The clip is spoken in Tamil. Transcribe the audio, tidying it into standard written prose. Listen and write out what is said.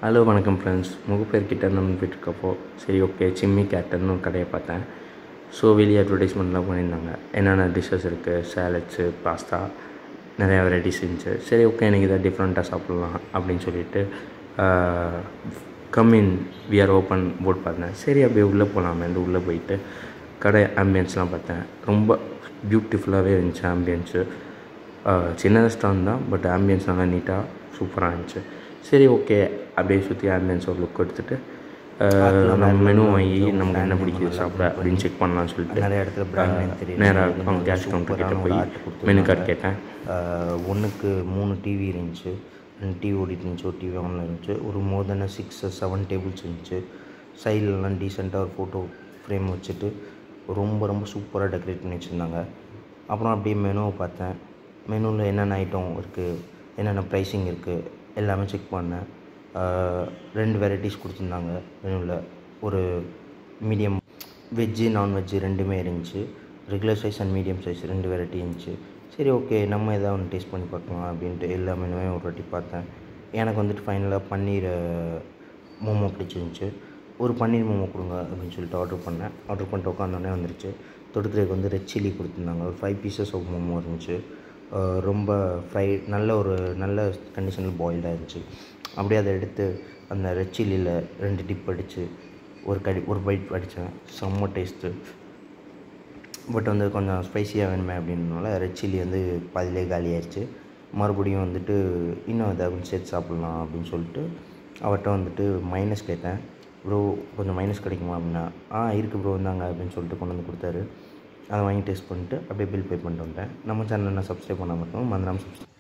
ஹலோ வணக்கம் ஃப்ரெண்ட்ஸ். முகப்பேர் கிட்ட இருந்து போயிட்டுருக்கப்போ சரி ஓகே சிம்மி கேட்டர்னு ஒரு கடையை பார்த்தேன். ஸோ வெளியே அட்வர்டைஸ்மெண்ட்லாம் பண்ணியிருந்தாங்க. என்னென்ன டிஷ்ஷஸ் இருக்குது, சேலட்ஸு, பாஸ்தா, நிறையா வெரைட்டிஸ் இருந்துச்சு. சரி ஓகே எனக்கு இதை டிஃப்ரெண்ட்டாக சாப்பிட்லாம் அப்படின்னு சொல்லிட்டு come in we are open board பார்த்தேன். சரி அப்படியே உள்ளே போகலாமேந்து உள்ளே போயிட்டு கடை ஆம்பியன்ஸ்லாம் பார்த்தேன். ரொம்ப பியூட்டிஃபுல்லாகவே இருந்துச்சு ஆம்பியன்ஸு. சின்ன ரெஸ்டாரண்ட் தான், பட் ஆம்பியன்ஸ் நல்லா நீட்டாக சூப்பராக இருந்துச்சு. சரி ஓகே அப்படியே சுற்றி ஆம்பியன்ஸ் ஒரு லுக் எடுத்துகிட்டு நம்ம மெனு வாங்கி நமக்கு என்ன பிடிக்குது சாப்பிட அப்படின்னு செக் பண்ணலான்னு சொல்லிட்டு நிறைய இடத்துல பிராண்ட் தெரியும். நேராக அவங்க கேஷ் கவுண்டர் கிட்டே போய் மெனு கார்டு கேட்டேன். ஒன்றுக்கு 3 டிவி இருந்துச்சு, 2 டிவி ஓடிட்டு இருந்துச்சு, ஒரு டிவி ஆனில் இருந்துச்சு. ஒரு மோர் தென் 6-7 டேபிள்ஸ் இருந்துச்சு. சைட்லலாம் டீசெண்டாக ஒரு ஃபோட்டோ ஃப்ரேம் வச்சுட்டு ரொம்ப சூப்பராக டெக்கரேட் பண்ணி வச்சுருந்தாங்க. அப்புறம் அப்படியே மெனுவை பார்த்தேன். மெனுவில் என்னென்ன ஐட்டம் இருக்குது, என்னென்ன ப்ரைஸிங் இருக்குது எல்லாமே செக் பண்ணேன். 2 வெரைட்டிஸ் கொடுத்துருந்தாங்க மெனுவில். ஒரு மீடியம் வெஜ்ஜு நான்வெஜ்ஜு ரெண்டுமே இருந்துச்சு. Regular size and medium size 2 variety இருந்துச்சு. சரி ஓகே நம்ம எதாவது ஒன்று டேஸ்ட் பண்ணி பார்க்கலாம் அப்படின்ட்டு எல்லா மெனுவையும் ஒரு வாட்டி பார்த்தேன். எனக்கு வந்துட்டு ஃபைனலாக பன்னீர் மோமோ பிடிச்சிருந்துச்சு. ஒரு பன்னீர் மோமோ கொடுங்க அப்படின்னு சொல்லிட்டு ஆர்டர் பண்ணேன். ஆர்டர் பண்ணிட்டு உட்காந்தோடனே வந்துருச்சு. தொடுக்கிறதுக்கு வந்து ரெட் சில்லி கொடுத்துருந்தாங்க. ஒரு 5 பீசஸ் ஆஃப் மோமோ இருந்துச்சு. ரொம்ப நல்ல கண்டிஷனில் பாயில்டாக இருந்துச்சு. அப்படியே அதை எடுத்து அந்த ரெட் சில்லியில் 2 டிப் அடித்து ஒரு பைட் அடித்தேன். செம்ம டேஸ்ட்டு. பட் வந்து கொஞ்சம் ஸ்பைஸியாக வேணுமே அப்படின்றனால ரெட் சில்லி வந்து பாதியிலே காலி ஆயிடுச்சு. மறுபடியும் வந்துட்டு இன்னும் ஏதாவது சேர்த்து சாப்பிட்லாம் அப்படின்னு சொல்லிட்டு அவர்கிட்ட வந்துட்டு மைனஸ் கேட்டேன். ப்ரோ கொஞ்சம் மைனஸ் கிடைக்குமா அப்படின்னா, இருக்குது ப்ரோ இருந்தாங்க அப்படின்னு சொல்லிட்டு கொண்டு வந்து கொடுத்தாரு. அதை வாங்கி டேஸ்ட் பண்ணிட்டு அப்படியே பில் பே பண்ணிட்டு வந்தேன். நம்ம சேனலில் நான் சப்ஸ்கிரைப் பண்ணாமல் இருக்கோம், மறந்துடாமல் சப்ஸ்கிரைப்